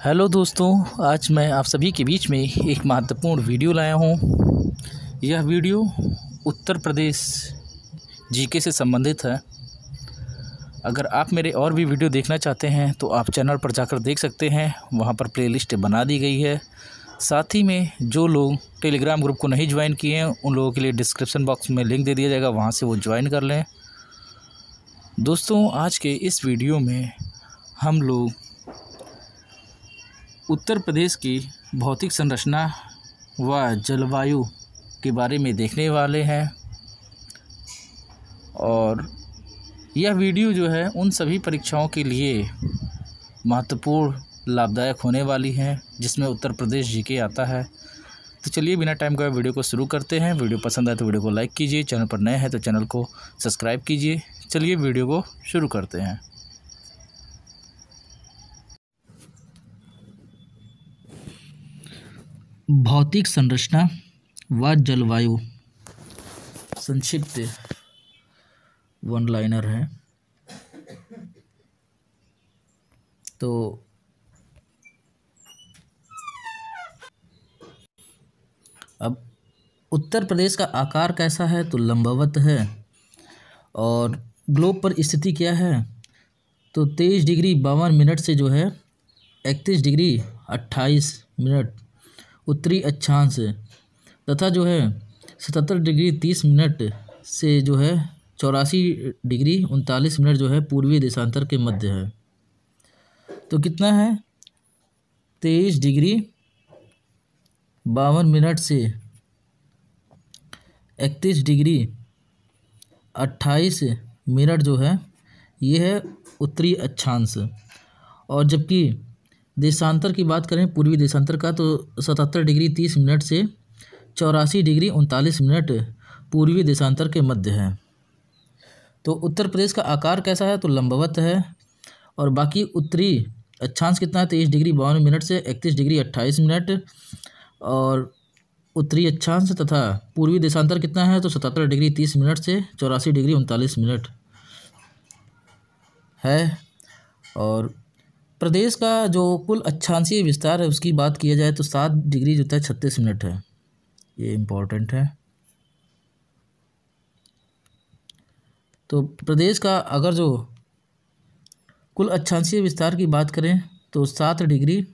Hello दोस्तों, आज मैं आप सभी के बीच में एक महत्वपूर्ण वीडियो लाया हूँ। यह वीडियो उत्तर प्रदेश जीके से संबंधित है। अगर आप मेरे और भी वीडियो देखना चाहते हैं तो आप चैनल पर जाकर देख सकते हैं, वहाँ पर प्लेलिस्ट बना दी गई है। साथ ही में जो लोग टेलीग्राम ग्रुप को नहीं ज्वाइन किए हैं उन लोगों के लिए डिस्क्रिप्शन बॉक्स में लिंक दे दिया जाएगा, वहाँ से वो ज्वाइन कर लें। दोस्तों, आज के इस वीडियो में हम लोग उत्तर प्रदेश की भौतिक संरचना व जलवायु के बारे में देखने वाले हैं। और यह वीडियो जो है उन सभी परीक्षाओं के लिए महत्वपूर्ण लाभदायक होने वाली है जिसमें उत्तर प्रदेश जीके आता है। तो चलिए बिना टाइम गवाए वीडियो को शुरू करते हैं। वीडियो पसंद आए तो वीडियो को लाइक कीजिए, चैनल पर नए हैं तो चैनल को सब्सक्राइब कीजिए। चलिए वीडियो को शुरू करते हैं। भौतिक संरचना व जलवायु संक्षिप्त वन लाइनर है। तो अब उत्तर प्रदेश का आकार कैसा है, तो लंबवत है। और ग्लोब पर स्थिति क्या है, तो 23 डिग्री 52 मिनट से जो है 31 डिग्री 28 मिनट उत्तरी अक्षांश तथा जो है 77 डिग्री 30 मिनट से जो है 84 डिग्री 39 मिनट जो है पूर्वी देशांतर के मध्य है। तो कितना है, 23 डिग्री 52 मिनट से 31 डिग्री 28 मिनट जो है ये है उत्तरी अक्षांश। और जबकि देशांतर की बात करें, पूर्वी देशांतर का, तो 77 डिग्री 30 मिनट से 84 डिग्री 39 मिनट पूर्वी देशांतर के मध्य है। तो उत्तर प्रदेश का आकार कैसा है, तो लंबवत है। और बाकी उत्तरी अक्षांश कितना है, 23 डिग्री 52 मिनट से 31 डिग्री 28 मिनट। और उत्तरी अक्षांश तथा पूर्वी देशांतर कितना है, तो 77 डिग्री 30 मिनट से 84 डिग्री 39 मिनट है। और प्रदेश का जो कुल अक्षांशीय विस्तार है उसकी बात किया जाए तो 7 डिग्री जो है 36 मिनट है। ये इम्पोर्टेंट है। तो प्रदेश का अगर जो कुल अक्षांशीय विस्तार की बात करें तो 7 डिग्री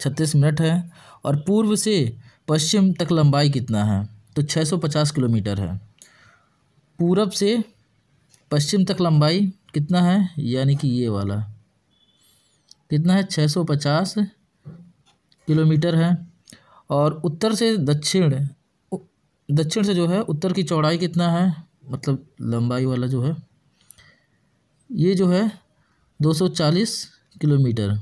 36 मिनट है। और पूर्व से पश्चिम तक लंबाई कितना है, तो 650 किलोमीटर है। पूरब से पश्चिम तक लंबाई कितना है, यानी कि ये वाला कितना है, 650 किलोमीटर है। और उत्तर से दक्षिण से जो है उत्तर की चौड़ाई कितना है, मतलब लंबाई वाला जो है ये जो है 240 किलोमीटर।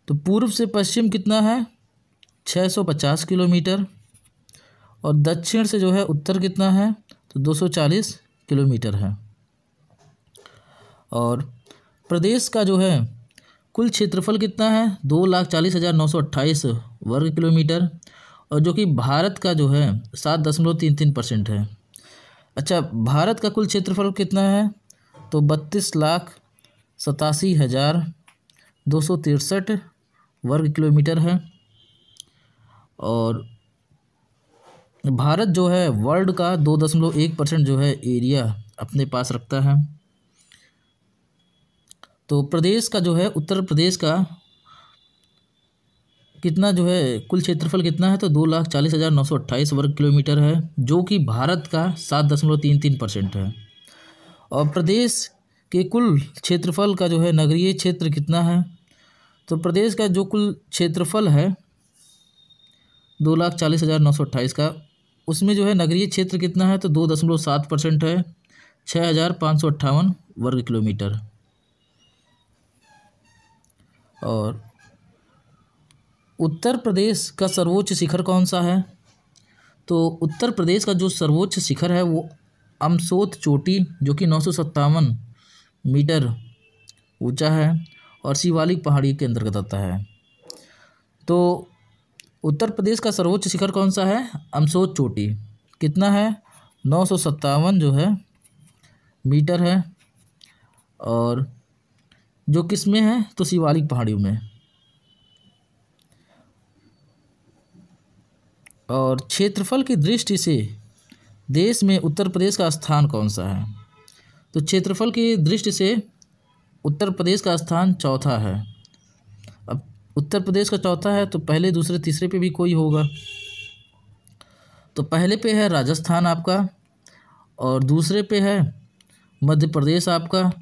तो पूर्व से पश्चिम कितना है, 650 किलोमीटर। और दक्षिण से जो है उत्तर कितना है, तो 240 किलोमीटर है। और प्रदेश का जो है कुल क्षेत्रफल कितना है, 2,40,928 वर्ग किलोमीटर, और जो कि भारत का जो है 7.33% है। अच्छा, भारत का कुल क्षेत्रफल कितना है, तो 32,87,263 वर्ग किलोमीटर है। और भारत जो है वर्ल्ड का 2.1% जो है एरिया अपने पास रखता है। तो प्रदेश का जो है उत्तर प्रदेश का कितना जो है कुल क्षेत्रफल कितना है, तो 2,40,928 वर्ग किलोमीटर है, जो कि भारत का 7.33% है। और प्रदेश के कुल क्षेत्रफल का जो है नगरीय क्षेत्र कितना है, तो प्रदेश का जो कुल क्षेत्रफल है 2,40,928 का, उसमें जो है नगरीय क्षेत्र कितना है, तो 2.7% है, 6,558 वर्ग किलोमीटर। और उत्तर प्रदेश का सर्वोच्च शिखर कौन सा है, तो उत्तर प्रदेश का जो सर्वोच्च शिखर है वो अमसोत चोटी, जो कि 957 मीटर ऊंचा है और शिवालिक पहाड़ी के अंतर्गत आता है। तो उत्तर प्रदेश का सर्वोच्च शिखर कौन सा है, अमसोत चोटी, कितना है, 957 जो है मीटर है। और जो किस में है, तो शिवालिक पहाड़ियों में। और क्षेत्रफल की दृष्टि से देश में उत्तर प्रदेश का स्थान कौन सा है? तो क्षेत्रफल की दृष्टि से उत्तर प्रदेश का स्थान चौथा है। अब उत्तर प्रदेश का चौथा है तो पहले दूसरे तीसरे पे भी कोई होगा। तो पहले पे है राजस्थान आपका, और दूसरे पे है मध्य प्रदेश आपका,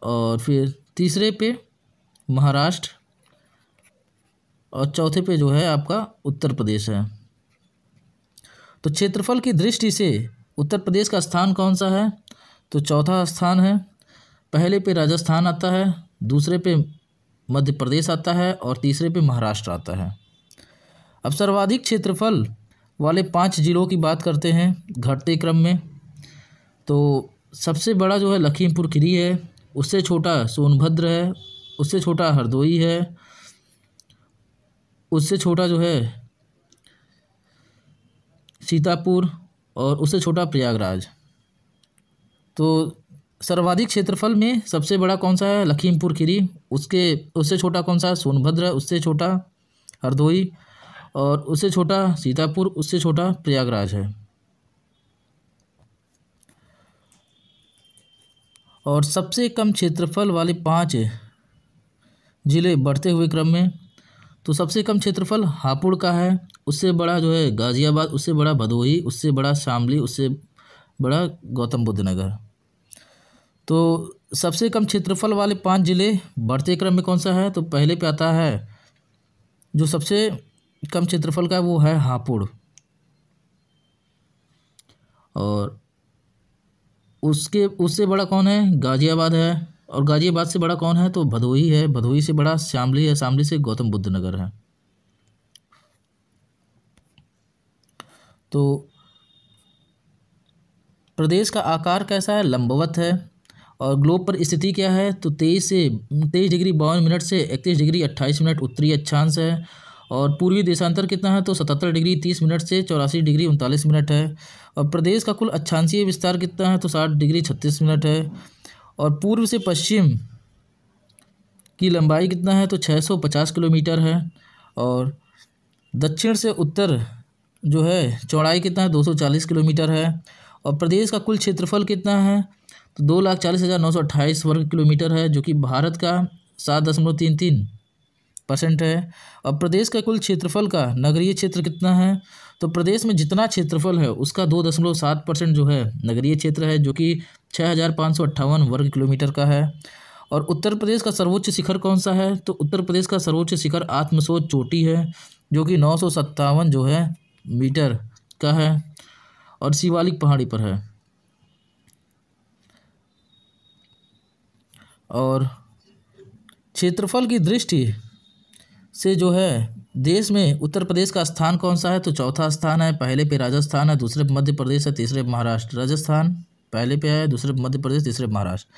और फिर तीसरे पे महाराष्ट्र, और चौथे पे जो है आपका उत्तर प्रदेश है। तो क्षेत्रफल की दृष्टि से उत्तर प्रदेश का स्थान कौन सा है? तो चौथा स्थान है। पहले पे राजस्थान आता है, दूसरे पे मध्य प्रदेश आता है, और तीसरे पे महाराष्ट्र आता है। अब सर्वाधिक क्षेत्रफल वाले 5 जिलों की बात करते हैं घटते क्रम में। तो सबसे बड़ा जो है लखीमपुर खीरी है, उससे छोटा सोनभद्र है, उससे छोटा हरदोई है, उससे छोटा जो है सीतापुर, और उससे छोटा प्रयागराज। तो सर्वाधिक क्षेत्रफल में सबसे बड़ा कौन सा है? लखीमपुर खीरी। उससे छोटा कौन सा है? सोनभद्र। उससे छोटा हरदोई, और उससे छोटा सीतापुर, उससे छोटा प्रयागराज है। और सबसे कम क्षेत्रफल वाले 5 जिले बढ़ते हुए क्रम में। तो सबसे कम क्षेत्रफल हापुड़ का है, उससे बड़ा जो है गाज़ियाबाद, उससे बड़ा भदोही, उससे बड़ा शामली, उससे बड़ा गौतम बुद्ध नगर। तो सबसे कम क्षेत्रफल वाले 5 जिले बढ़ते क्रम में कौन सा है? तो पहले पे आता है जो सबसे कम क्षेत्रफल का, वो है हापुड़, और उससे बड़ा कौन है? गाज़ियाबाद है, और गाज़ियाबाद से बड़ा कौन है? तो भदोही है, भदोही से बड़ा शामली है, शामली से गौतम बुद्ध नगर है। तो प्रदेश का आकार कैसा है? लंबवत है। और ग्लोब पर स्थिति क्या है? तो 23 डिग्री 52 मिनट से 31 डिग्री 28 मिनट उत्तरी अक्षांश है। और पूर्वी देशांतर कितना है? तो 77 डिग्री 30 मिनट से 84 डिग्री 39 मिनट है। और प्रदेश का कुल अक्षांशीय विस्तार कितना है? तो 60 डिग्री 36 मिनट है। और पूर्व से पश्चिम की लंबाई कितना है? तो 650 किलोमीटर है। और दक्षिण से उत्तर जो है चौड़ाई कितना है? 240 किलोमीटर है। और प्रदेश का कुल क्षेत्रफल कितना है? तो 2,40,928 वर्ग किलोमीटर है, जो कि भारत का 7.33% है। और प्रदेश का कुल क्षेत्रफल का नगरीय क्षेत्र कितना है? तो प्रदेश में जितना क्षेत्रफल है उसका 2.7% जो है नगरीय क्षेत्र है, जो कि 6,558 वर्ग किलोमीटर का है। और उत्तर प्रदेश का सर्वोच्च शिखर कौन सा है? तो उत्तर प्रदेश का सर्वोच्च शिखर आत्मसोच चोटी है, जो कि 957 जो है मीटर का है, और शिवालिक पहाड़ी पर है। और क्षेत्रफल की दृष्टि से जो है देश में उत्तर प्रदेश का स्थान कौन सा है? तो चौथा स्थान है। पहले पे राजस्थान है, दूसरे पे मध्य प्रदेश है, तीसरे पे महाराष्ट्र। राजस्थान पहले पे है, दूसरे पे मध्य प्रदेश, तीसरे पे महाराष्ट्र।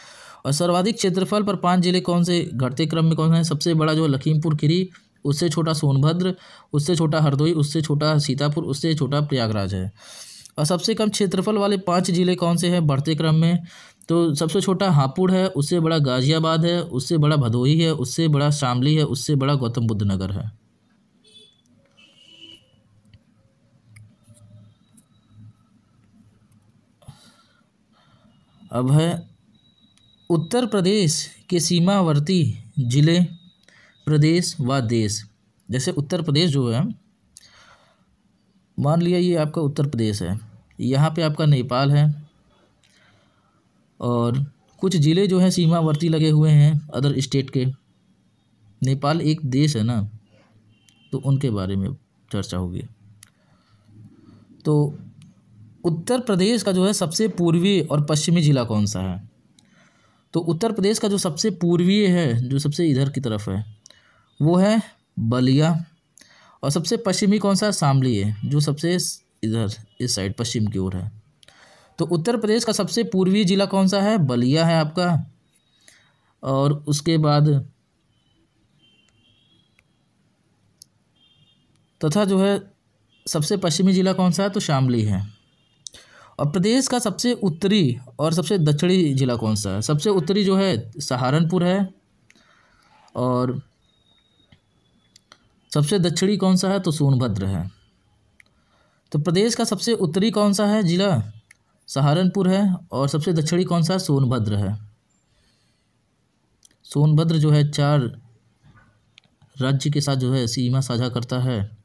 और सर्वाधिक क्षेत्रफल पर 5 जिले कौन से घटते क्रम में कौन है? सबसे बड़ा जो लखीमपुर खीरी, उससे छोटा सोनभद्र, उससे छोटा हरदोई, उससे छोटा सीतापुर, उससे छोटा प्रयागराज है। और सबसे कम क्षेत्रफल वाले 5 जिले कौन से हैं बढ़ते क्रम में? तो सबसे छोटा हापुड़ है, उससे बड़ा गाज़ियाबाद है, उससे बड़ा भदोही है, उससे बड़ा शामली है, उससे बड़ा गौतम बुद्ध नगर है। अब है उत्तर प्रदेश के सीमावर्ती जिले, प्रदेश व देश। जैसे उत्तर प्रदेश जो है, मान लिया ये आपका उत्तर प्रदेश है, यहाँ पे आपका नेपाल है, और कुछ ज़िले जो हैं सीमावर्ती लगे हुए हैं अदर स्टेट के। नेपाल एक देश है ना, तो उनके बारे में चर्चा होगी। तो उत्तर प्रदेश का जो है सबसे पूर्वी और पश्चिमी ज़िला कौन सा है? तो उत्तर प्रदेश का जो सबसे पूर्वी है, जो सबसे इधर की तरफ है, वो है बलिया। और सबसे पश्चिमी कौन सा? शामली है, जो सबसे इधर इस साइड पश्चिम की ओर है। तो उत्तर प्रदेश का सबसे पूर्वी जिला कौन सा है? बलिया है आपका। और उसके बाद तथा जो है सबसे पश्चिमी जिला कौन सा है? तो शामली है। और प्रदेश का सबसे उत्तरी और सबसे दक्षिणी जिला कौन सा है? सबसे उत्तरी जो है सहारनपुर है, और सबसे दक्षिणी कौन सा है? तो सोनभद्र है। तो प्रदेश का सबसे उत्तरी कौन सा है जिला? सहारनपुर है। और सबसे दक्षिणी कौन सा? सोनभद्र है। सोनभद्र जो है 4 राज्य के साथ जो है सीमा साझा करता है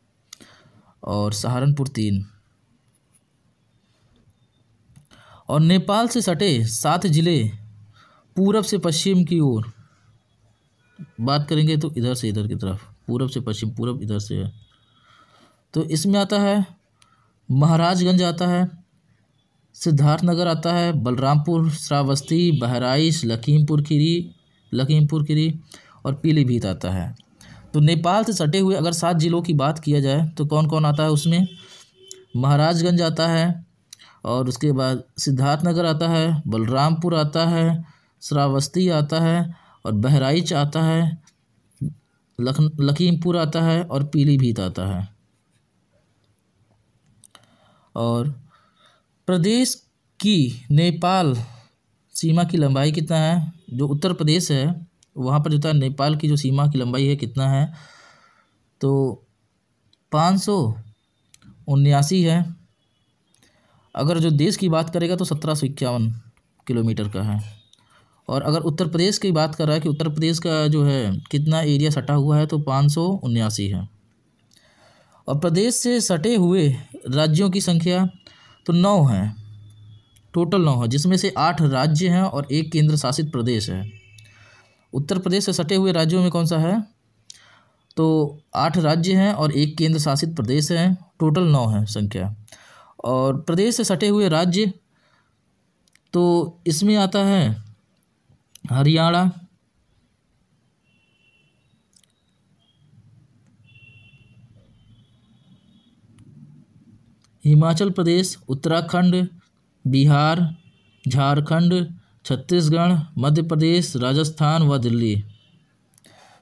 और सहारनपुर 3। और नेपाल से सटे 7 जिले पूरब से पश्चिम की ओर बात करेंगे तो इधर से इधर की तरफ, पूरब से पश्चिम, पूरब इधर से है। तो इसमें आता है महाराजगंज आता है, सिद्धार्थनगर आता है, बलरामपुर, श्रावस्ती, बहराइच, लखीमपुर खीरी और पीलीभीत आता है। तो नेपाल से सटे हुए अगर 7 जिलों की बात किया जाए तो कौन कौन आता है उसमें? महाराजगंज आता है, और उसके बाद सिद्धार्थनगर आता है, बलरामपुर आता है, श्रावस्ती आता है, और बहराइच आता है, लखीमपुर आता है, और पीलीभीत आता है। और प्रदेश की नेपाल सीमा की लंबाई कितना है? जो उत्तर प्रदेश है वहाँ पर जो है नेपाल की जो सीमा की लंबाई है कितना है? तो 579 है। अगर जो देश की बात करेगा तो 1751 किलोमीटर का है। और अगर उत्तर प्रदेश की बात कर रहा है कि उत्तर प्रदेश का जो है कितना एरिया सटा हुआ है, तो 579 है। और प्रदेश से सटे हुए राज्यों की संख्या तो 9 है, टोटल 9 है, जिसमें से 8 राज्य हैं और 1 केंद्र शासित प्रदेश है। उत्तर प्रदेश से सटे हुए राज्यों में कौन सा है? तो 8 राज्य हैं और 1 केंद्र शासित प्रदेश है, टोटल 9 है संख्या। और प्रदेश से सटे हुए राज्य तो इसमें आता है हरियाणा, हिमाचल प्रदेश, उत्तराखंड, बिहार, झारखंड, छत्तीसगढ़, मध्य प्रदेश, राजस्थान व दिल्ली।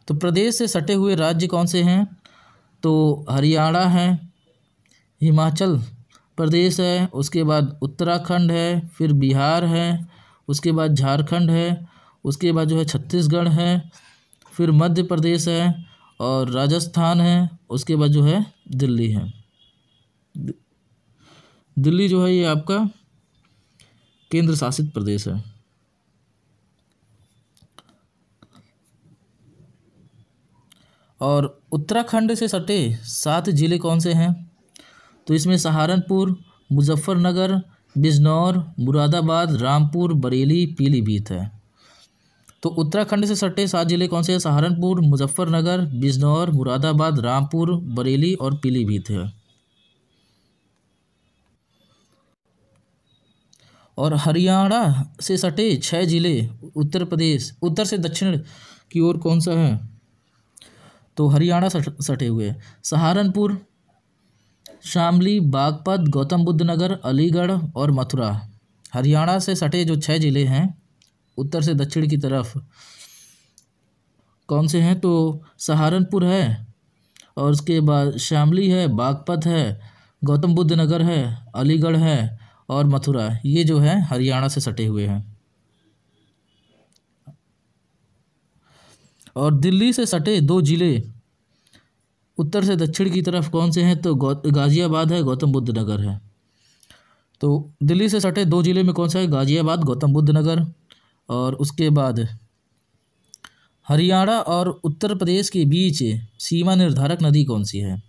तो प्रदेश से सटे हुए राज्य कौन से हैं? तो हरियाणा है, हिमाचल प्रदेश है, उसके बाद उत्तराखंड है, फिर बिहार है, उसके बाद झारखंड है, उसके बाद जो है छत्तीसगढ़ है, फिर मध्य प्रदेश है और राजस्थान है, उसके बाद जो है दिल्ली है। दिल्ली जो है ये आपका केंद्र शासित प्रदेश है। और उत्तराखंड से सटे 7 जिले कौन से हैं? तो इसमें सहारनपुर, मुजफ्फरनगर, बिजनौर, मुरादाबाद, रामपुर, बरेली, पीलीभीत है। तो उत्तराखंड से सटे 7 जिले कौन से हैं? सहारनपुर, मुजफ्फरनगर, बिजनौर, मुरादाबाद, रामपुर, बरेली और पीलीभीत है। और हरियाणा से सटे 6 जिले उत्तर प्रदेश उत्तर से दक्षिण की ओर कौन सा है? तो हरियाणा सटे हुए सहारनपुर, शामली, बागपत, गौतम बुद्ध नगर, अलीगढ़ और मथुरा। हरियाणा से सटे जो 6 जिले हैं उत्तर से दक्षिण की तरफ कौन से हैं? तो सहारनपुर है, और उसके बाद शामली है, बागपत है, गौतम बुद्ध नगर है, अलीगढ़ है और मथुरा। ये जो है हरियाणा से सटे हुए हैं। और दिल्ली से सटे 2 जिले उत्तर से दक्षिण की तरफ कौन से हैं? तो गाज़ियाबाद है, गौतम बुद्ध नगर है। तो दिल्ली से सटे 2 जिले में कौन सा है? गाज़ियाबाद, गौतम बुद्ध नगर। और उसके बाद हरियाणा और उत्तर प्रदेश के बीच सीमा निर्धारक नदी कौन सी है?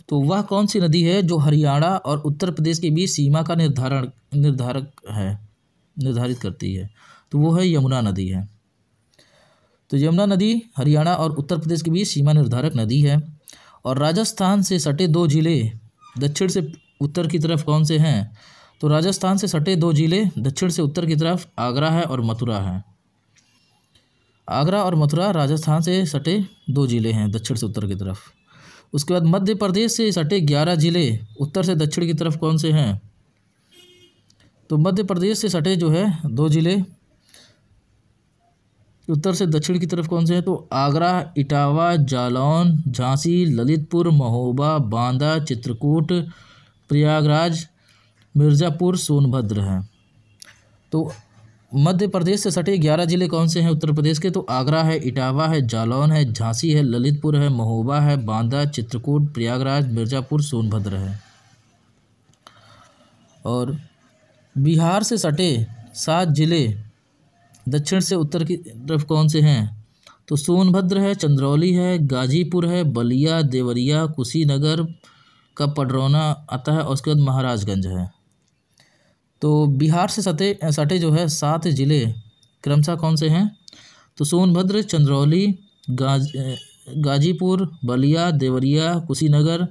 तो वह कौन सी नदी है जो हरियाणा और उत्तर प्रदेश के बीच सीमा का निर्धारित करती है? तो वो है यमुना नदी है। तो यमुना नदी हरियाणा और उत्तर प्रदेश के बीच सीमा निर्धारक नदी है। और राजस्थान से सटे 2 जिले दक्षिण से उत्तर की तरफ कौन से हैं? तो राजस्थान से सटे 2 जिले दक्षिण से उत्तर की तरफ आगरा है और मथुरा है। आगरा और मथुरा राजस्थान से सटे 2 जिले हैं दक्षिण से उत्तर की तरफ। उसके बाद मध्य प्रदेश से सटे 11 जिले उत्तर से दक्षिण की तरफ कौन से हैं? तो मध्य प्रदेश से सटे जो है 2 जिले उत्तर से दक्षिण की तरफ कौन से हैं? तो आगरा, इटावा, जालौन, झांसी, ललितपुर, महोबा, बांदा, चित्रकूट, प्रयागराज, मिर्ज़ापुर, सोनभद्र है। तो मध्य प्रदेश से सटे 11 जिले कौन से हैं उत्तर प्रदेश के? तो आगरा है, इटावा है, जालौन है, झांसी है, ललितपुर है, महोबा है, बांदा, चित्रकूट, प्रयागराज, मिर्ज़ापुर, सोनभद्र है। और बिहार से सटे 7 जिले दक्षिण से उत्तर की तरफ कौन से हैं? तो सोनभद्र है, चंदौली है, गाजीपुर है, बलिया, देवरिया, कुशीनगर का पडरौना आता है और उसके बाद महाराजगंज है। तो बिहार से सटे सटे जो है 7 जिले क्रमशः कौन से हैं? तो सोनभद्र, चंदौली, गाजीपुर, बलिया, देवरिया, कुशीनगर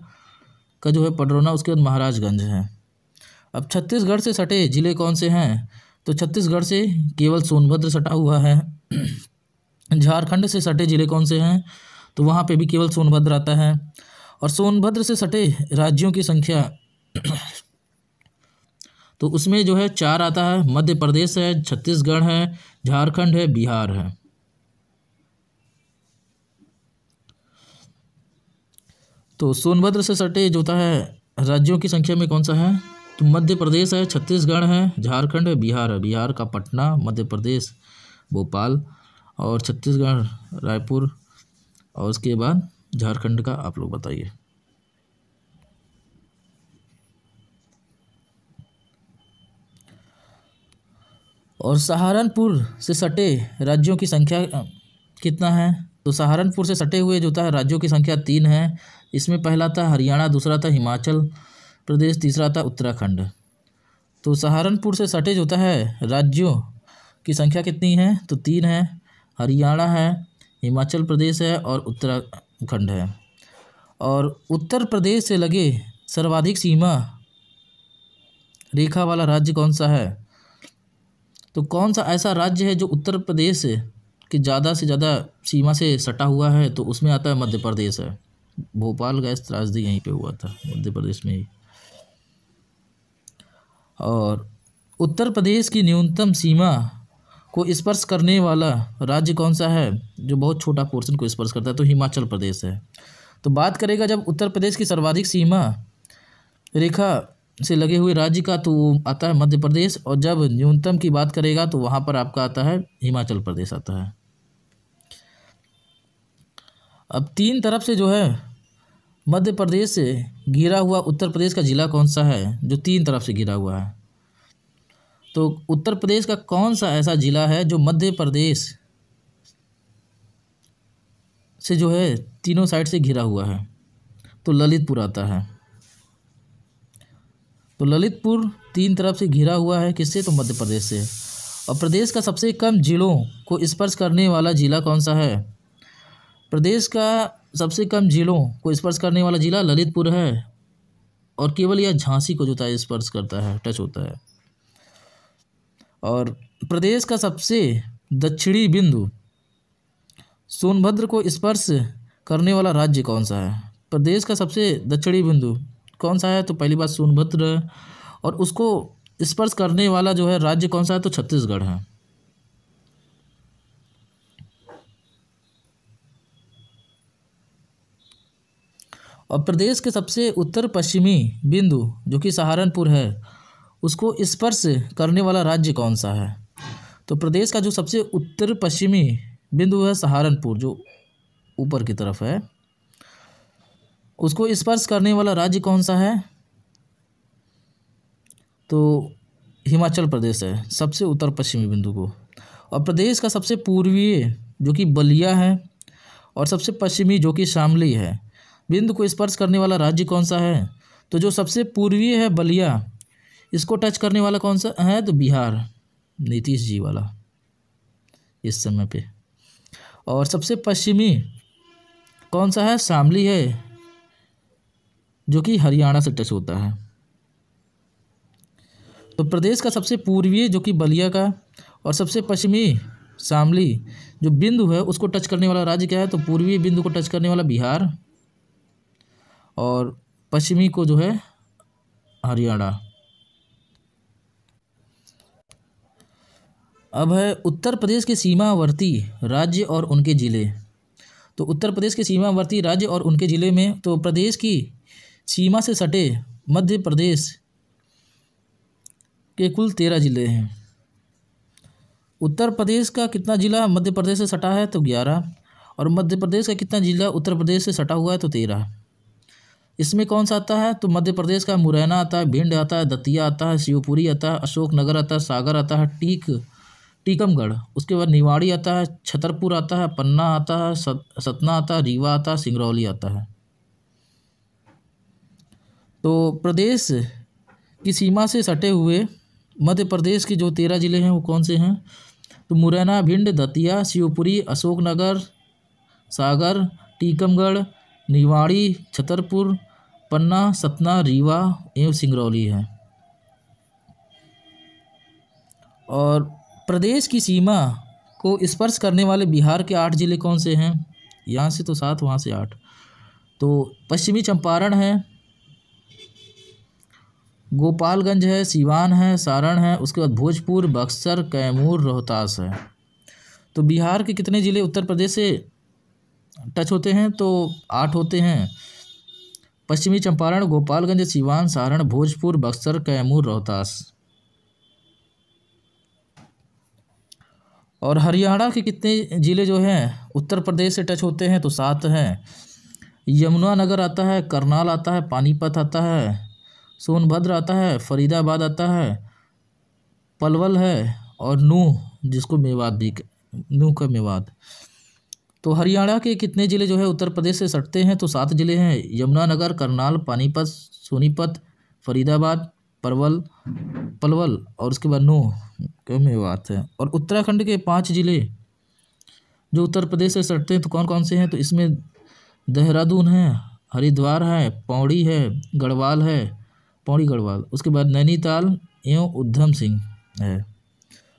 का जो है पडरौना, उसके बाद महाराजगंज है। अब छत्तीसगढ़ से सटे जिले कौन से हैं? तो छत्तीसगढ़ से केवल सोनभद्र सटा हुआ है। झारखंड से सटे जिले कौन से हैं? तो वहाँ पे भी केवल सोनभद्र आता है। और सोनभद्र से सटे राज्यों की संख्या तो उसमें जो है 4 आता है। मध्य प्रदेश है, छत्तीसगढ़ है, झारखंड है, बिहार है। तो सोनभद्र से सटे जो होता है राज्यों की संख्या में कौन सा है? तो मध्य प्रदेश है, छत्तीसगढ़ है, झारखंड है, बिहार है। बिहार का पटना, मध्य प्रदेश भोपाल और छत्तीसगढ़ रायपुर और उसके बाद झारखंड का आप लोग बताइए। और सहारनपुर से सटे राज्यों की संख्या कितना है? तो सहारनपुर से सटे हुए जो होता है राज्यों की संख्या 3 है। इसमें पहला था हरियाणा, दूसरा था हिमाचल प्रदेश, तीसरा था उत्तराखंड। तो सहारनपुर से सटे जो होता है राज्यों की संख्या कितनी है? तो 3 है। हरियाणा है, हिमाचल प्रदेश है और उत्तराखंड है। और उत्तर प्रदेश से लगे सर्वाधिक सीमा रेखा वाला राज्य कौन सा है? तो कौन सा ऐसा राज्य है जो उत्तर प्रदेश के ज़्यादा से ज़्यादा सीमा से सटा हुआ है? तो उसमें आता है मध्य प्रदेश है। भोपाल गैस त्रासदी यहीं पे हुआ था, मध्य प्रदेश में ही। और उत्तर प्रदेश की न्यूनतम सीमा को स्पर्श करने वाला राज्य कौन सा है जो बहुत छोटा पोर्शन को स्पर्श करता है? तो हिमाचल प्रदेश है। तो बात करेगा जब उत्तर प्रदेश की सर्वाधिक सीमा रेखा से लगे हुए राज्य का तो आता है मध्य प्रदेश, और जब न्यूनतम की बात करेगा तो वहाँ पर आपका आता है हिमाचल प्रदेश आता है। अब 3 तरफ से जो है मध्य प्रदेश से घिरा हुआ उत्तर प्रदेश का जिला कौन सा है जो 3 तरफ से घिरा हुआ है? तो उत्तर प्रदेश का कौन सा ऐसा जिला है जो मध्य प्रदेश से जो है तीनों साइड से घिरा हुआ है? तो ललितपुर आता है। तो ललितपुर 3 तरफ से घिरा हुआ है, किससे? तो मध्य प्रदेश से। और प्रदेश का सबसे कम जिलों को स्पर्श करने वाला जिला कौन सा है? प्रदेश का सबसे कम जिलों को स्पर्श करने वाला जिला ललितपुर है, और केवल यह झांसी को जो है स्पर्श करता है, टच होता है। और प्रदेश का सबसे दक्षिणी बिंदु सोनभद्र को स्पर्श करने वाला राज्य कौन सा है? प्रदेश का सबसे दक्षिणी बिंदु कौन सा है? तो पहली बात सोनभद्र है, और उसको स्पर्श करने वाला जो है राज्य कौन सा है? तो छत्तीसगढ़ है। और प्रदेश के सबसे उत्तर पश्चिमी बिंदु जो कि सहारनपुर है उसको स्पर्श करने वाला राज्य कौन सा है? तो प्रदेश का जो सबसे उत्तर पश्चिमी बिंदु है सहारनपुर, जो ऊपर की तरफ है, उसको स्पर्श करने वाला राज्य कौन सा है? तो हिमाचल प्रदेश है, सबसे उत्तर पश्चिमी बिंदु को। और प्रदेश का सबसे पूर्वीय जो कि बलिया है और सबसे पश्चिमी जो कि शामली है बिंदु को स्पर्श करने वाला राज्य कौन सा है? तो जो सबसे पूर्वीय है बलिया, इसको टच करने वाला कौन सा है? तो बिहार, नीतीश जी वाला इस समय पे। और सबसे पश्चिमी कौन सा है? शामली है, जो कि हरियाणा से टच होता है। तो प्रदेश का सबसे पूर्वीय जो कि बलिया का और सबसे पश्चिमी शामली जो बिंदु है उसको टच करने वाला राज्य क्या है? तो पूर्वी बिंदु को टच करने वाला बिहार, और पश्चिमी को जो है हरियाणा। अब है उत्तर प्रदेश के सीमावर्ती राज्य और उनके ज़िले। तो उत्तर प्रदेश के सीमावर्ती राज्य और उनके ज़िले में तो प्रदेश की सीमा से सटे मध्य प्रदेश के कुल 13 ज़िले हैं। उत्तर प्रदेश का कितना ज़िला मध्य प्रदेश से सटा है? तो 11। और मध्य प्रदेश का कितना ज़िला उत्तर प्रदेश से सटा हुआ है? तो 13। इसमें कौन सा आता है? तो मध्य प्रदेश का मुरैना आता है, भिंड आता है, दतिया आता है, शिवपुरी आता है, अशोकनगर आता है, सागर आता है, टीकमगढ़, उसके बाद निवाड़ी आता है, छतरपुर आता है, पन्ना आता है, सतना आता है, रीवा आता है, सिंगरौली आता है। तो प्रदेश की सीमा से सटे हुए मध्य प्रदेश के जो 13 जिले हैं वो कौन से हैं? तो मुरैना, भिंड, दतिया, शिवपुरी, अशोकनगर, सागर, टीकमगढ़, निवाड़ी, छतरपुर, पन्ना, सतना, रीवा एवं सिंगरौली है। और प्रदेश की सीमा को स्पर्श करने वाले बिहार के 8 जिले कौन से हैं? यहाँ से तो 7, वहाँ से 8। तो पश्चिमी चंपारण है, गोपालगंज है, सिवान है, सारण है, उसके बाद भोजपुर, बक्सर, कैमूर, रोहतास है। तो बिहार के कितने ज़िले उत्तर प्रदेश से टच होते हैं? तो 8 होते हैं। पश्चिमी चंपारण, गोपालगंज, सिवान, सारण, भोजपुर, बक्सर, कैमूर, रोहतास। और हरियाणा के कितने ज़िले जो हैं उत्तर प्रदेश से टच होते हैं? तो 7 हैं। यमुनानगर आता है, करनाल आता है, पानीपत आता है, सोनभद्र आता है, फरीदाबाद आता है, पलवल है और नूह, जिसको मेवात भी, नूह का मेवात। तो हरियाणा के कितने ज़िले जो है उत्तर प्रदेश से सटते हैं? तो 7 ज़िले हैं। यमुनानगर, करनाल, पानीपत, सोनीपत, फरीदाबाद, पलवल और उसके बाद नूह का मेवात है। और उत्तराखंड के 5 ज़िले जो उत्तर प्रदेश से सटते हैं तो कौन कौन से हैं? तो इसमें देहरादून है, हरिद्वार है, पौड़ी है, गढ़वाल है, पौड़ी गढ़वाल, उसके बाद नैनीताल एवं उधम सिंह है।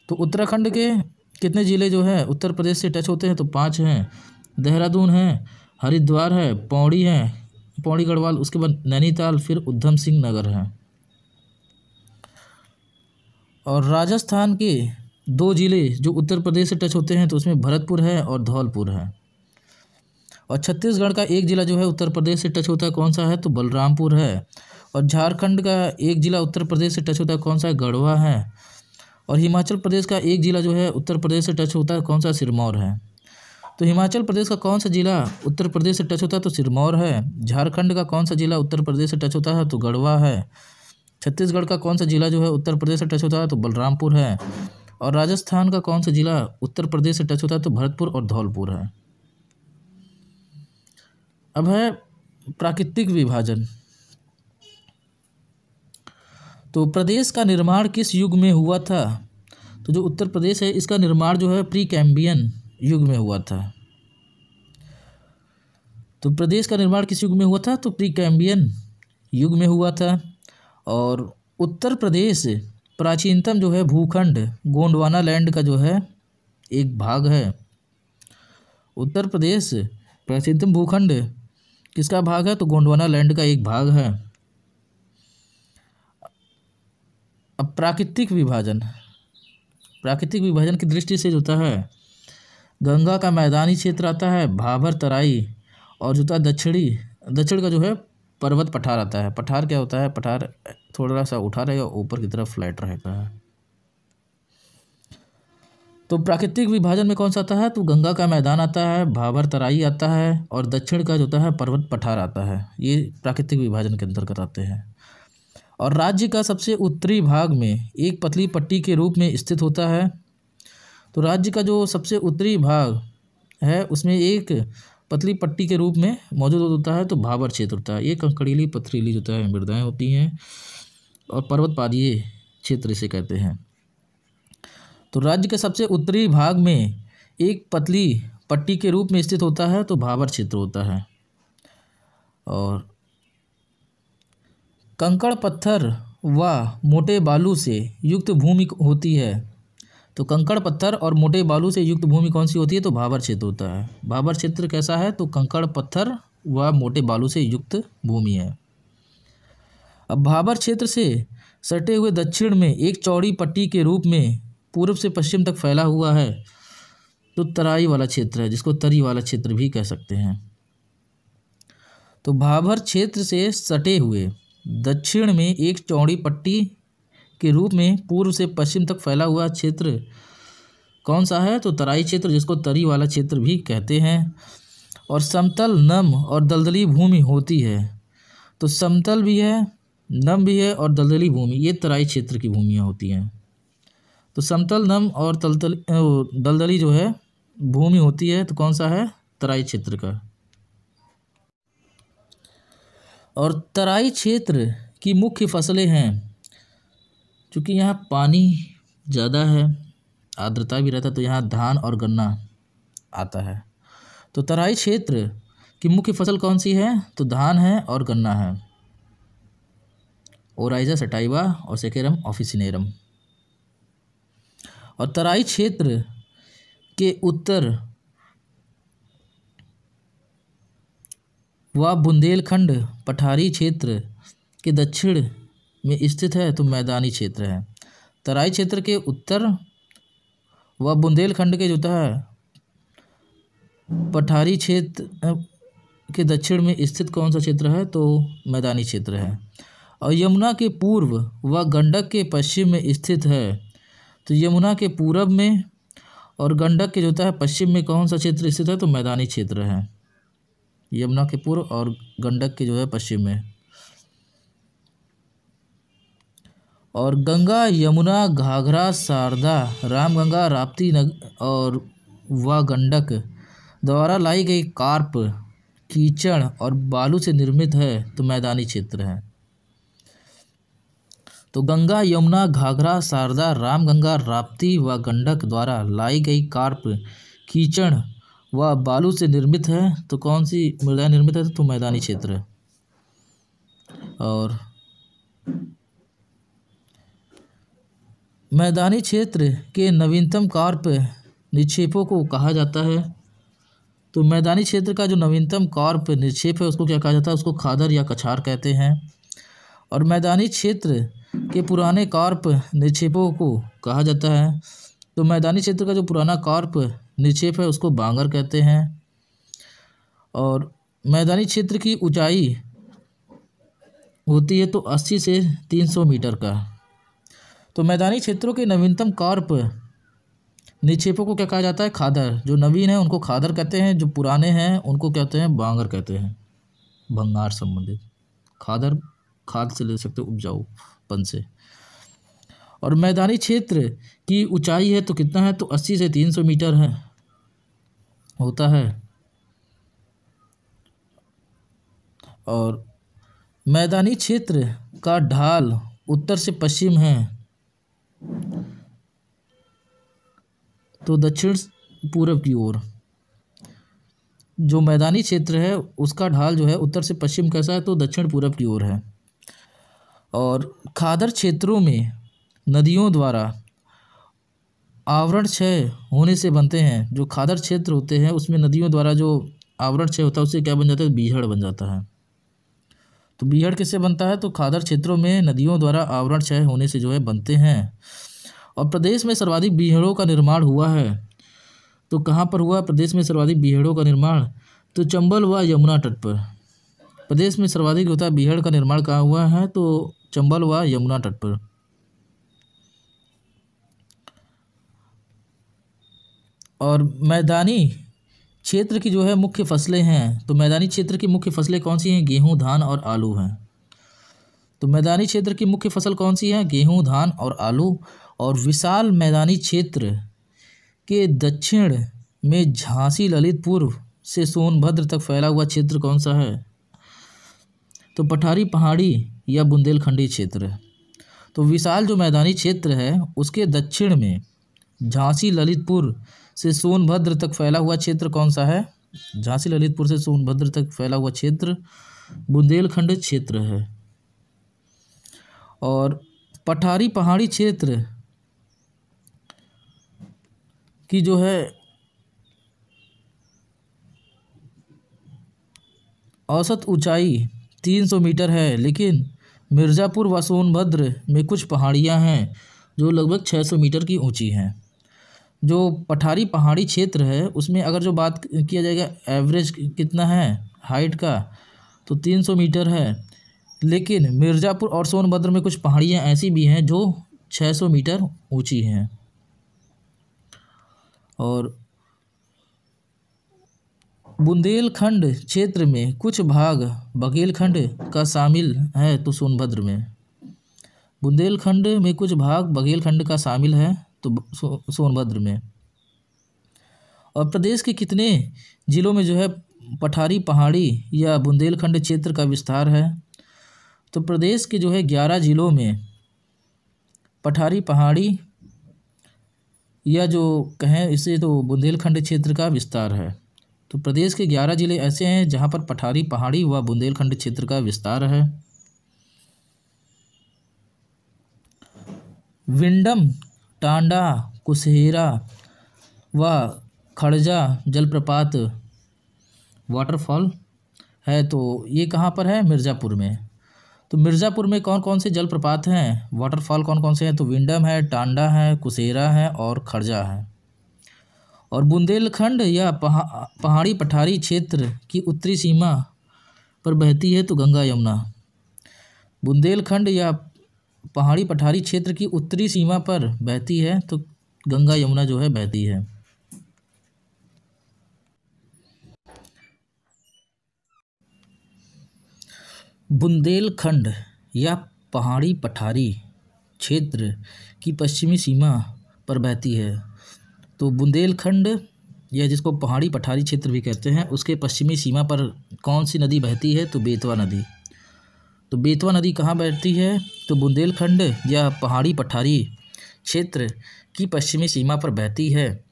तो उत्तराखंड के कितने ज़िले जो है उत्तर प्रदेश से टच होते हैं? तो 5 हैं। देहरादून है, हरिद्वार है, पौड़ी है, पौड़ी गढ़वाल, उसके बाद नैनीताल, फिर उधम सिंह नगर है। और राजस्थान के 2 ज़िले जो उत्तर प्रदेश से टच होते हैं तो उसमें भरतपुर है और धौलपुर है। और छत्तीसगढ़ का 1 ज़िला जो है उत्तर प्रदेश से टच होता है, कौन सा है? तो बलरामपुर है। और झारखंड का 1 ज़िला उत्तर प्रदेश से टच होता है, कौन सा है? गढ़वा है। और हिमाचल प्रदेश का 1 ज़िला जो है उत्तर प्रदेश से टच होता है, कौन सा? सिरमौर है। तो हिमाचल प्रदेश का कौन सा ज़िला उत्तर प्रदेश से टच होता है? तो सिरमौर है। झारखंड का कौन सा ज़िला उत्तर प्रदेश से टच होता है? तो गढ़वा है। छत्तीसगढ़ का कौन सा ज़िला जो है उत्तर प्रदेश से टच होता है? तो बलरामपुर है। और राजस्थान का कौन सा ज़िला उत्तर प्रदेश से टच होता है? तो भरतपुर और धौलपुर है। अब है प्राकृतिक विभाजन। तो प्रदेश का निर्माण किस युग में हुआ था? तो जो उत्तर प्रदेश है इसका निर्माण जो है प्री कैम्बियन युग में हुआ था। तो प्रदेश का निर्माण किस युग में हुआ था? तो प्री कैम्बियन युग में हुआ था। और उत्तर प्रदेश प्राचीनतम जो है भूखंड गोंडवाना लैंड का जो है एक भाग है। उत्तर प्रदेश प्राचीनतम भूखंड किसका भाग है? तो गोंडवाना लैंड का एक भाग है। अब प्राकृतिक विभाजन की दृष्टि से जो होता है गंगा का मैदानी क्षेत्र आता है, भाबर तराई, और जो होता है दक्षिण का जो है पर्वत पठार आता है। पठार क्या होता है? पठार थोड़ा सा उठा रहेगा, ऊपर की तरफ फ्लैट रहता है। तो प्राकृतिक विभाजन में कौन सा आता है? तो गंगा का मैदान आता है, भाबर तराई आता है और दक्षिण का जो होता है पर्वत पठार आता है। ये प्राकृतिक विभाजन के अंतर्गत आते हैं। और राज्य का सबसे उत्तरी भाग में एक पतली पट्टी के रूप में स्थित होता है। तो राज्य का जो सबसे उत्तरी भाग है उसमें एक पतली पट्टी के रूप में मौजूद होता है, तो भाबर क्षेत्र होता है। ये कंकड़ीली पथरीली जो है मृदाएँ होती हैं और पर्वतपादीय क्षेत्र इसे कहते हैं। तो राज्य के सबसे उत्तरी भाग में एक पतली पट्टी के रूप में स्थित होता है, तो भाबर क्षेत्र होता है। और कंकड़ पत्थर व मोटे बालू से युक्त भूमि होती है। तो कंकड़ पत्थर और मोटे बालू से युक्त भूमि कौन सी होती है? तो भाबर क्षेत्र होता है। भाबर क्षेत्र कैसा है? तो कंकड़ पत्थर व मोटे बालू से युक्त भूमि है। अब भाबर क्षेत्र से सटे हुए दक्षिण में एक चौड़ी पट्टी के रूप में पूर्व से पश्चिम तक फैला हुआ है, तो तराई वाला क्षेत्र है, जिसको तरी वाला क्षेत्र भी कह सकते हैं। तो भाबर क्षेत्र से सटे हुए दक्षिण में एक चौड़ी पट्टी के रूप में पूर्व से पश्चिम तक फैला हुआ क्षेत्र कौन सा है? तो तराई क्षेत्र, जिसको तरी वाला क्षेत्र भी कहते हैं। और समतल, नम और दलदली भूमि होती है। तो समतल भी है, नम भी है और दलदली भूमि, ये तराई क्षेत्र की भूमियाँ होती हैं। तो समतल, नम और दलदली जो है भूमि होती है, तो कौन सा है? तराई क्षेत्र का। और तराई क्षेत्र की मुख्य फसलें हैं, चूँकि यहाँ पानी ज़्यादा है, आर्द्रता भी रहता है, तो यहाँ धान और गन्ना आता है। तो तराई क्षेत्र की मुख्य फसल कौन सी है? तो धान है और गन्ना है। ओराइजा सटाइवा और सेकेरम ऑफिसिनेरम। और तराई क्षेत्र के उत्तर व बुंदेलखंड पठारी क्षेत्र के दक्षिण में स्थित है, तो मैदानी क्षेत्र है। तराई क्षेत्र के उत्तर व बुंदेलखंड के जो है पठारी क्षेत्र के दक्षिण में स्थित कौन सा क्षेत्र है? तो मैदानी क्षेत्र है। और यमुना के पूर्व व गंडक के पश्चिम में स्थित है, तो यमुना के पूरब में और गंडक के जो है पश्चिम में कौन सा क्षेत्र स्थित है? तो मैदानी क्षेत्र है। यमुना के पूर्व और गंडक के जो है पश्चिम में। और गंगा, यमुना, घाघरा, शारदा, रामगंगा, राप्ती और व गंडक द्वारा लाई गई कार्प कीचड़ और बालू से निर्मित है, तो मैदानी क्षेत्र है। तो गंगा, यमुना, घाघरा, शारदा, रामगंगा, राप्ती व गंडक द्वारा लाई गई कार्प कीचड़ व बालू से निर्मित है, तो कौन सी मृदाएं निर्मित है? तो मैदानी क्षेत्र है। और मैदानी क्षेत्र के नवीनतम कार्प निक्षेपों को कहा जाता है। तो मैदानी क्षेत्र का जो नवीनतम कार्प निक्षेप है उसको क्या कहा जाता है? उसको खादर या कछार कहते हैं। और मैदानी क्षेत्र के पुराने कार्प निक्षेपों को कहा जाता है, तो मैदानी क्षेत्र का जो पुराना कार्प निक्षेप है उसको बांगर कहते हैं। और मैदानी क्षेत्र की ऊंचाई होती है तो 80 से 300 मीटर का। तो मैदानी क्षेत्रों के नवीनतम कार्प निक्षेपों को क्या कहा जाता है? खादर। जो नवीन है उनको खादर कहते हैं, जो पुराने हैं उनको कहते हैं बांगर कहते हैं। भंगार संबंधित। खादर खाद से ले सकते उपजाऊपन से। और मैदानी क्षेत्र की ऊंचाई है तो कितना है? तो 80 से 300 मीटर है होता है। और मैदानी क्षेत्र का ढाल उत्तर से पश्चिम है, तो दक्षिण पूरब की ओर। जो मैदानी क्षेत्र है उसका ढाल जो है उत्तर से पश्चिम कैसा है? तो दक्षिण पूरब की ओर है। और खादर क्षेत्रों में नदियों द्वारा आवरण क्षय होने से बनते हैं। जो खादर क्षेत्र होते हैं उसमें नदियों द्वारा जो आवरण क्षय होता है उससे क्या बन जाता है? बीहड़ बन जाता है। तो बीहड़ किससे बनता है? तो खादर क्षेत्रों में नदियों द्वारा आवरण क्षय होने से जो है बनते हैं। और प्रदेश में सर्वाधिक बीहड़ों का निर्माण हुआ है, तो कहाँ पर हुआ प्रदेश में सर्वाधिक बीहड़ों का निर्माण? तो चंबल व यमुना तट पर। प्रदेश में सर्वाधिक होता है बीहड़ का निर्माण कहाँ हुआ है? तो चंबल व यमुना तट पर। और मैदानी क्षेत्र की जो है मुख्य फसलें हैं, तो मैदानी क्षेत्र की मुख्य फसलें कौन सी हैं? गेहूँ, धान और आलू हैं। तो मैदानी क्षेत्र की मुख्य फसल कौन सी है? गेहूँ, धान और आलू। और विशाल मैदानी क्षेत्र के दक्षिण में झांसी, ललितपुर से सोनभद्र तक फैला हुआ क्षेत्र कौन सा है? तो पठारी पहाड़ी या बुंदेलखंडी क्षेत्र। तो विशाल जो मैदानी क्षेत्र है उसके दक्षिण में झांसी, ललितपुर से सोनभद्र तक फैला हुआ क्षेत्र कौन सा है? झांसी, ललितपुर से सोनभद्र तक फैला हुआ क्षेत्र बुंदेलखंड क्षेत्र है। और पठारी पहाड़ी क्षेत्र की जो है औसत ऊंचाई 300 मीटर है, लेकिन मिर्ज़ापुर व सोनभद्र में कुछ पहाड़ियां हैं जो लगभग 600 मीटर की ऊंची हैं। जो पठारी पहाड़ी क्षेत्र है उसमें अगर जो बात किया जाएगा एवरेज कितना है हाइट का, तो 300 मीटर है, लेकिन मिर्ज़ापुर और सोनभद्र में कुछ पहाड़ियाँ ऐसी भी हैं जो 600 मीटर ऊंची हैं। और बुंदेलखंड क्षेत्र में कुछ भाग बघेलखंड का शामिल है तो सोनभद्र में। बुंदेलखंड में कुछ भाग बघेलखंड का शामिल है तो सोनभद्र में। और प्रदेश के कितने जिलों में जो है पठारी पहाड़ी या बुंदेलखंड क्षेत्र का विस्तार है? तो प्रदेश के जो है 11 जिलों में पठारी पहाड़ी या जो कहें इसे तो बुंदेलखंड क्षेत्र का विस्तार है। तो प्रदेश के 11 जिले ऐसे हैं जहां पर पठारी पहाड़ी व बुंदेलखंड क्षेत्र का विस्तार है। विंडम, टांडा, कुशेरा व खड़जा जलप्रपात वाटरफॉल है तो ये कहाँ पर है? मिर्ज़ापुर में। तो मिर्ज़ापुर में कौन कौन से जलप्रपात हैं, वाटरफॉल कौन कौन से हैं? तो विंडम है, टांडा है, कुशेरा है और खड़जा है। और बुंदेलखंड या पहाड़ी पठारी क्षेत्र की उत्तरी सीमा पर बहती है तो गंगा यमुना। बुंदेलखंड या पहाड़ी पठारी क्षेत्र की उत्तरी सीमा पर बहती है तो गंगा यमुना जो है बहती है। बुंदेलखंड या पहाड़ी पठारी क्षेत्र की पश्चिमी सीमा पर बहती है तो बुंदेलखंड या जिसको पहाड़ी पठारी क्षेत्र भी कहते हैं उसके पश्चिमी सीमा पर कौन सी नदी बहती है? तो बेतवा नदी। तो बेतवा नदी कहाँ बहती है? तो बुंदेलखंड या पहाड़ी पठारी क्षेत्र की पश्चिमी सीमा पर बहती है।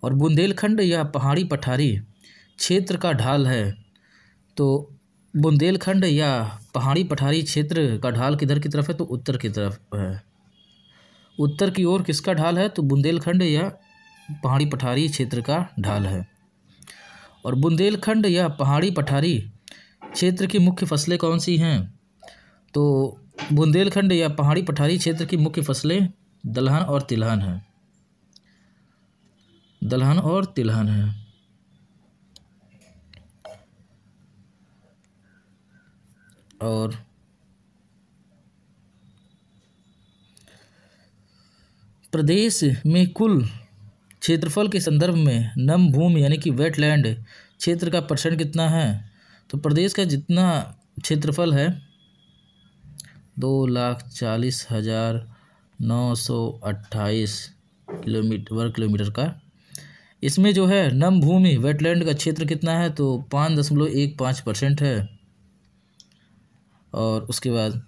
और बुंदेलखंड या पहाड़ी पठारी क्षेत्र का ढाल है तो बुंदेलखंड या पहाड़ी पठारी क्षेत्र का ढाल किधर की तरफ है? तो उत्तर की तरफ है। उत्तर की ओर किसका ढाल है? तो बुंदेलखंड या पहाड़ी पठारी क्षेत्र का ढाल है। और बुंदेलखंड या पहाड़ी पठारी क्षेत्र की मुख्य फसलें कौन सी हैं? तो बुंदेलखंड या पहाड़ी पठारी क्षेत्र की मुख्य फसलें दलहन और तिलहन हैं। दलहन और तिलहन है। और प्रदेश में कुल क्षेत्रफल के संदर्भ में नम भूमि यानी कि वेटलैंड क्षेत्र का परसेंट कितना है? तो प्रदेश का जितना क्षेत्रफल है 2,40,928 वर्ग किलोमीटर का, इसमें जो है नम भूमि वेटलैंड का क्षेत्र कितना है? तो 5.15% है। और उसके बाद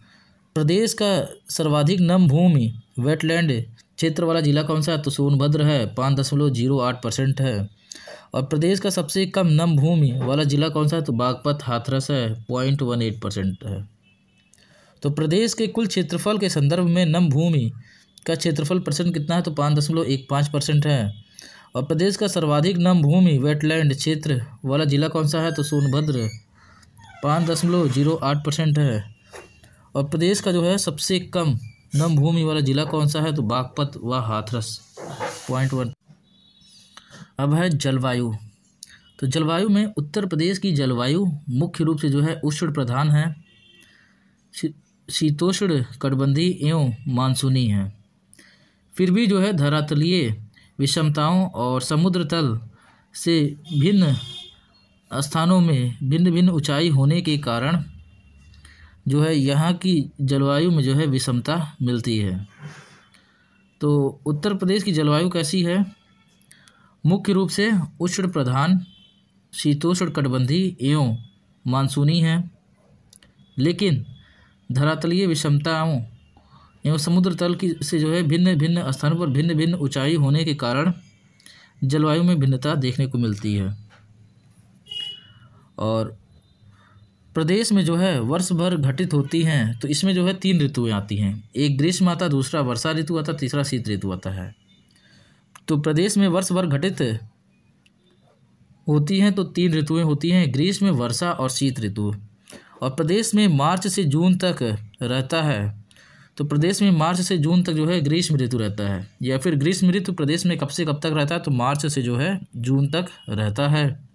प्रदेश का सर्वाधिक नम भूमि वेटलैंड क्षेत्र वाला जिला कौन सा है? तो सोनभद्र है, 5.08% है। और प्रदेश का सबसे कम नम भूमि वाला जिला कौन सा है? तो बागपत हाथरस है, 0.18% है। तो प्रदेश के कुल क्षेत्रफल के संदर्भ में नम भूमि का क्षेत्रफल परसेंट कितना है? तो 5.15% है। और प्रदेश का सर्वाधिक नम भूमि वेटलैंड क्षेत्र वाला जिला कौन सा है? तो सोनभद्र, 5.08% है। और प्रदेश का जो है सबसे कम नम भूमि वाला जिला कौन सा है? तो बागपत व हाथरस, 0.1। अब है जलवायु। तो जलवायु में उत्तर प्रदेश की जलवायु मुख्य रूप से जो है उष्ण प्रधान है, शीतोष्ण कटिबंधीय एवं मानसूनी है। फिर भी जो है धरातलीय विषमताओं और समुद्र तल से भिन्न स्थानों में भिन्न भिन्न ऊंचाई होने के कारण जो है यहाँ की जलवायु में जो है विषमता मिलती है। तो उत्तर प्रदेश की जलवायु कैसी है? मुख्य रूप से उष्ण प्रधान, शीतोष्ण कटिबंधीय एवं मानसूनी है, लेकिन धरातलीय विषमताओं एवं समुद्र तल की से जो है भिन्न भिन्न स्थानों पर भिन्न भिन्न ऊंचाई होने के कारण जलवायु में भिन्नता देखने को मिलती है। और प्रदेश में जो है वर्ष भर घटित होती हैं तो इसमें जो है 3 ऋतुएं आती हैं। एक ग्रीष्म आता, दूसरा वर्षा ऋतु आता, तीसरा शीत ऋतु आता है। तो प्रदेश में वर्ष भर घटित होती हैं तो 3 ऋतुएं होती हैं, ग्रीष्म, वर्षा और शीत ऋतु। और प्रदेश में मार्च से जून तक रहता है। तो प्रदेश में मार्च से जून तक जो है ग्रीष्म ऋतु रहता है, या फिर ग्रीष्म ऋतु प्रदेश में कब से कब तक रहता है? तो मार्च से जो है जून तक रहता है।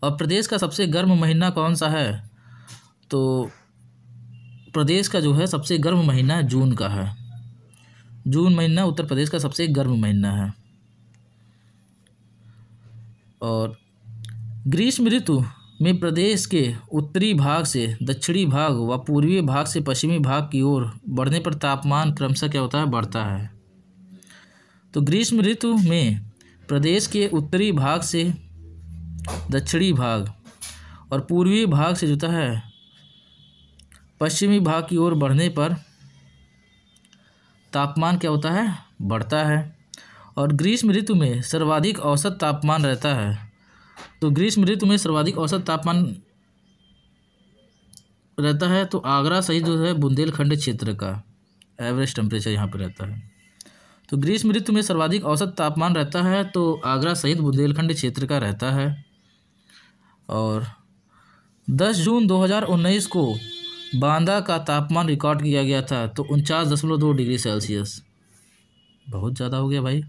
और प्रदेश का सबसे गर्म महीना कौन सा है? तो प्रदेश का जो है सबसे गर्म महीना जून का है। जून महीना उत्तर प्रदेश का सबसे गर्म महीना है। और ग्रीष्म ऋतु में प्रदेश के उत्तरी भाग से दक्षिणी भाग व पूर्वी भाग से पश्चिमी भाग की ओर बढ़ने पर तापमान क्रमशः क्या होता है, बढ़ता है। तो ग्रीष्म ऋतु में प्रदेश के उत्तरी भाग से दक्षिणी भाग और पूर्वी भाग से जो है पश्चिमी भाग की ओर बढ़ने पर तापमान क्या होता है, बढ़ता है। और ग्रीष्म ऋतु में सर्वाधिक औसत तापमान रहता है। तो ग्रीष्म ऋतु में सर्वाधिक औसत तापमान रहता है तो आगरा सहित जो है बुंदेलखंड क्षेत्र का एवरेज टेम्परेचर यहाँ पर रहता है। तो ग्रीष्म ऋतु में सर्वाधिक औसत तापमान रहता है तो आगरा सहित बुंदेलखंड क्षेत्र का रहता है। और 10 जून 2019 को बांदा का तापमान रिकॉर्ड किया गया था तो 49.2 डिग्री सेल्सियस, बहुत ज़्यादा हो गया भाई।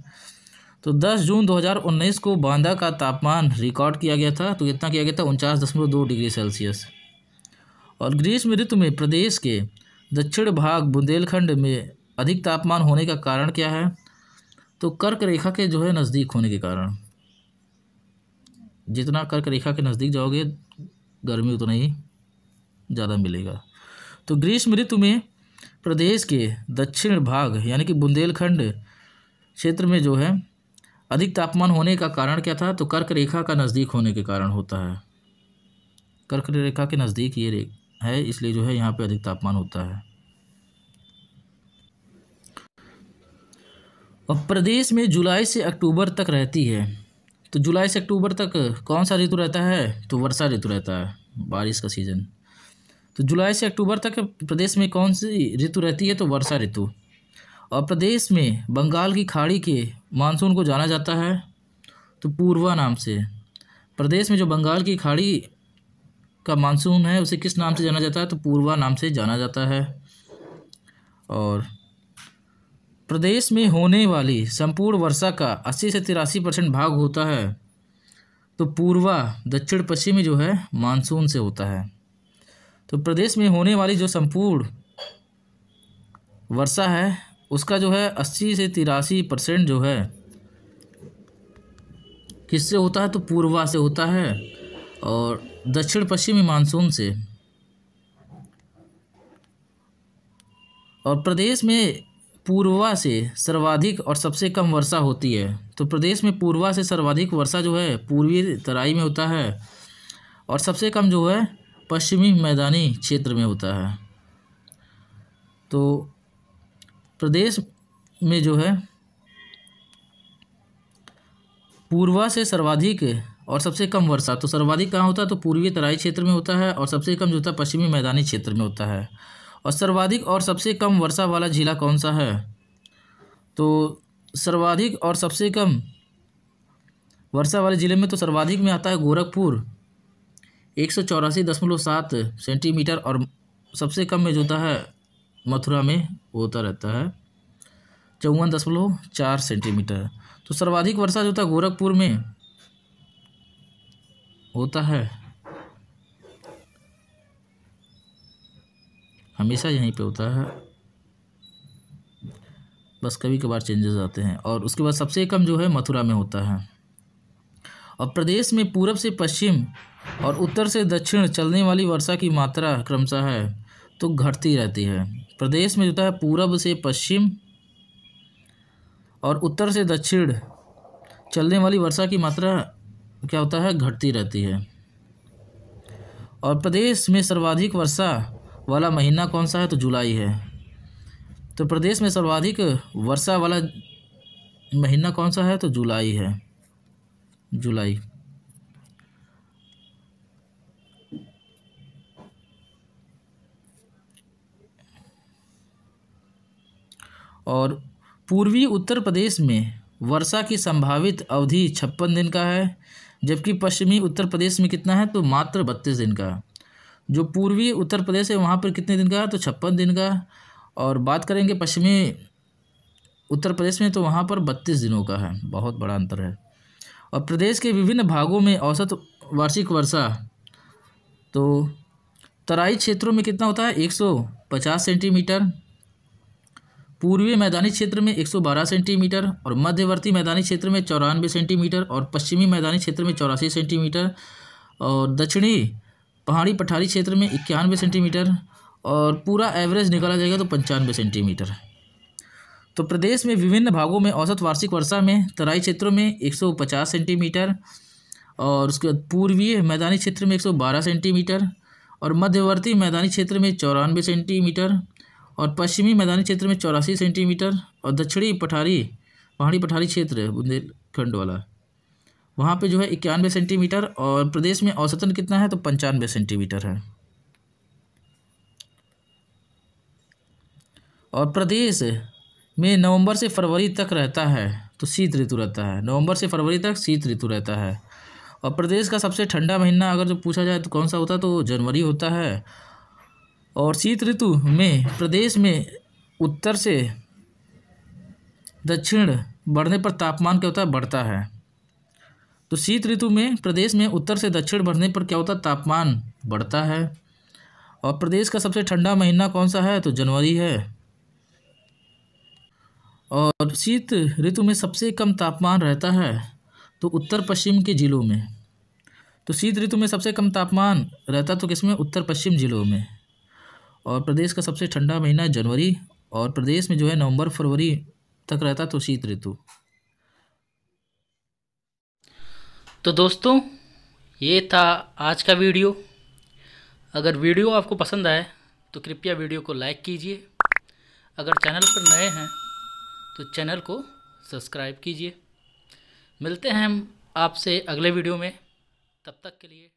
तो 10 जून 2019 को बांदा का तापमान रिकॉर्ड किया गया था तो कितना किया गया था, 49.2 डिग्री सेल्सियस। और ग्रीष्म ऋतु में प्रदेश के दक्षिण भाग बुंदेलखंड में अधिक तापमान होने का कारण क्या है, तो कर्क रेखा के जो है नज़दीक होने के कारण। जितना कर्क रेखा के नज़दीक जाओगे गर्मी उतना ही ज़्यादा मिलेगा। तो ग्रीष्म ऋतु में प्रदेश के दक्षिण भाग यानी कि बुंदेलखंड क्षेत्र में जो है अधिक तापमान होने का कारण क्या था, तो कर्क रेखा का नज़दीक होने के कारण होता है। कर्क रेखा के नज़दीक ये है इसलिए जो है यहाँ पे अधिक तापमान होता है। और प्रदेश में जुलाई से अक्टूबर तक रहती है। तो जुलाई से अक्टूबर तक कौन सा ऋतु रहता है, तो वर्षा ऋतु रहता है, बारिश का सीज़न। तो जुलाई से अक्टूबर तक प्रदेश में कौन सी ऋतु रहती है, तो वर्षा ऋतु। और प्रदेश में बंगाल की खाड़ी के मानसून को जाना जाता है तो पूर्वा नाम से। प्रदेश में जो बंगाल की खाड़ी का मानसून है उसे किस नाम से जाना जाता है, तो पूर्वा नाम से जाना जाता है। और प्रदेश में होने वाली संपूर्ण वर्षा का 80 से 83% भाग होता है तो पूर्वा दक्षिण पश्चिमी जो है मानसून से होता है। तो प्रदेश में होने वाली जो संपूर्ण वर्षा है उसका जो है 80 से 83% जो है किससे होता है, तो पूर्वा से होता है और दक्षिण पश्चिमी मानसून से। और प्रदेश में पूर्वा से सर्वाधिक और सबसे कम वर्षा होती है। तो प्रदेश में पूर्वा से सर्वाधिक वर्षा जो है पूर्वी तराई में होता है और सबसे कम जो है पश्चिमी मैदानी क्षेत्र में होता है। तो प्रदेश में जो है पूर्वा से सर्वाधिक और सबसे कम वर्षा, तो सर्वाधिक कहाँ होता है, तो पूर्वी तराई क्षेत्र में होता है और सबसे कम जो होता है पश्चिमी मैदानी क्षेत्र में होता है। और सर्वाधिक और सबसे कम वर्षा वाला जिला कौन सा है, तो सर्वाधिक और सबसे कम वर्षा वाले ज़िले में तो सर्वाधिक में आता है गोरखपुर 184.7 सेंटीमीटर और सबसे कम में जो होता है मथुरा में होता रहता है 54.4 सेंटीमीटर। तो सर्वाधिक वर्षा जो होता है गोरखपुर में होता है, हमेशा यहीं पे होता है, बस कभी कभार चेंजेस आते हैं। और उसके बाद सबसे कम जो है मथुरा में होता है। और प्रदेश में पूरब से पश्चिम और उत्तर से दक्षिण चलने वाली वर्षा की मात्रा क्रमशः है तो घटती रहती है। प्रदेश में जो है पूरब से पश्चिम और उत्तर से दक्षिण चलने वाली वर्षा की मात्रा क्या होता है, घटती रहती है। और प्रदेश में सर्वाधिक वर्षा वाला महीना कौन सा है, तो जुलाई है। तो प्रदेश में सर्वाधिक वर्षा वाला महीना कौन सा है, तो जुलाई है, जुलाई। और पूर्वी उत्तर प्रदेश में वर्षा की संभावित अवधि 56 दिन का है, जबकि पश्चिमी उत्तर प्रदेश में कितना है, तो मात्र 32 दिन का। जो पूर्वी उत्तर प्रदेश है वहाँ पर कितने दिन का है, तो 56 दिन का। और बात करेंगे पश्चिमी उत्तर प्रदेश में तो वहाँ पर 32 दिनों का है, बहुत बड़ा अंतर है। और प्रदेश के विभिन्न भागों में औसत वार्षिक वर्षा तो तराई क्षेत्रों में कितना होता है, 150 सेंटीमीटर, पूर्वी मैदानी क्षेत्र में 112 सेंटीमीटर और मध्यवर्ती मैदानी क्षेत्र में 94 सेंटीमीटर और पश्चिमी मैदानी क्षेत्र में 84 सेंटीमीटर और दक्षिणी पहाड़ी पठारी क्षेत्र में 91 सेंटीमीटर, और पूरा एवरेज निकाला जाएगा तो 95 सेंटीमीटर। तो प्रदेश में विभिन्न भागों में औसत वार्षिक वर्षा में तराई क्षेत्रों में 150 सेंटीमीटर, और उसके बाद पूर्वीय मैदानी क्षेत्र में 112 सेंटीमीटर, और मध्यवर्ती मैदानी क्षेत्र में 94 सेंटीमीटर, और पश्चिमी मैदानी क्षेत्र में 84 सेंटीमीटर, और दक्षिणी पहाड़ी पठारी क्षेत्र बुंदेलखंड वाला वहाँ पे जो है 91 सेंटीमीटर, और प्रदेश में औसतन कितना है तो 95 सेंटीमीटर है। और प्रदेश में नवंबर से फरवरी तक रहता है तो शीत ऋतु रहता है, नवंबर से फरवरी तक शीत ऋतु रहता है। और प्रदेश का सबसे ठंडा महीना अगर जो पूछा जाए तो कौन सा होता है तो जनवरी होता है। और शीत ऋतु में प्रदेश में उत्तर से दक्षिण बढ़ने पर तापमान क्या होता है बढ़ता है। तो शीत ऋतु में प्रदेश में उत्तर से दक्षिण बढ़ने पर क्या होता है तापमान बढ़ता है। और प्रदेश का सबसे ठंडा महीना कौन सा है तो जनवरी है। और शीत ऋतु में सबसे कम तापमान रहता है तो उत्तर पश्चिम के ज़िलों में। तो शीत ऋतु में सबसे कम तापमान रहता तो किसमें उत्तर पश्चिम ज़िलों में। और प्रदेश का सबसे ठंडा महीना है जनवरी, और प्रदेश में जो है नवंबर फरवरी तक रहता तो शीत ऋतु। तो दोस्तों ये था आज का वीडियो। अगर वीडियो आपको पसंद आए तो कृपया वीडियो को लाइक कीजिए। अगर चैनल पर नए हैं तो चैनल को सब्सक्राइब कीजिए। मिलते हैं हम आपसे अगले वीडियो में, तब तक के लिए।